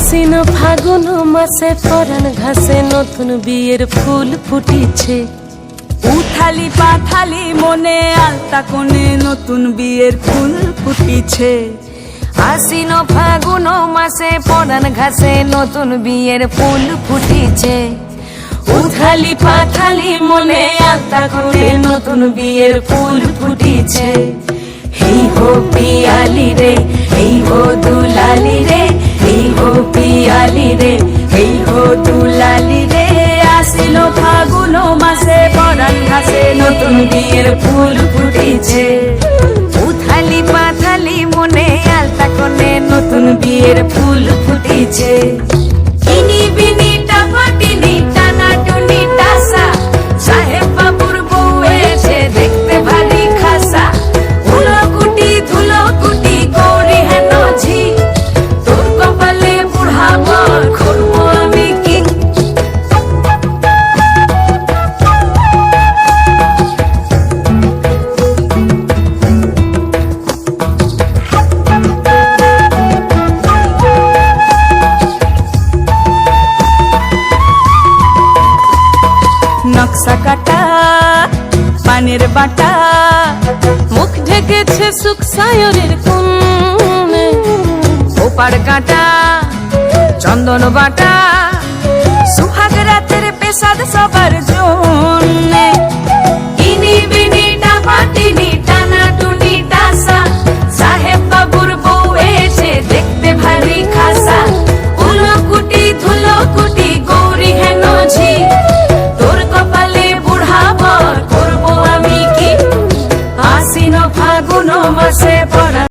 আশ্বিন ফাগুন মাসে পরাণ ঘাসে নতুন বিয়ের ফুল ফুটিছে। উথালি পাথালি মনে আলতা কোণে নতুন বিয়ের ফুল ফুটিছে। আশ্বিন ফাগুন মাসে পরাণ ঘাসে নতুন বিয়ের ফুল ফুটিছে। উথালি পাথালি মনে আলতা কোণে নতুন বিয়ের ফুল ফুটিছে। এই হো পিয়ালি রে, এই হো দুলালি রে, এই হো পিয়ালি রে, এই হো দুলালি রে। আশ্বিন ফাগুন মাসে পরাণ ঘাসে নতুন বিয়ের ফুল ফুটিছে। উথালি পাথালি মনে আলতা কোণে নতুন বিয়ের ফুল ফুটিছে। ইনি বিনি টাপাটিনি টানা টুনি টাসা, সাহেব বাবুর বউ এসে দেখতে ভারী খাসা। ধুলো কুটি গৌরী হেন ঝি, তোর কপালে বুড়া বর করবো আমি কি। নকশা কাটা পানের বাটা, মুখ ঢেকেছে সুখ সায়রের কোণে। ওপার কাটা চন্দন বাটা, সুহাগ রাতের পেশাদ সবার জন্যে।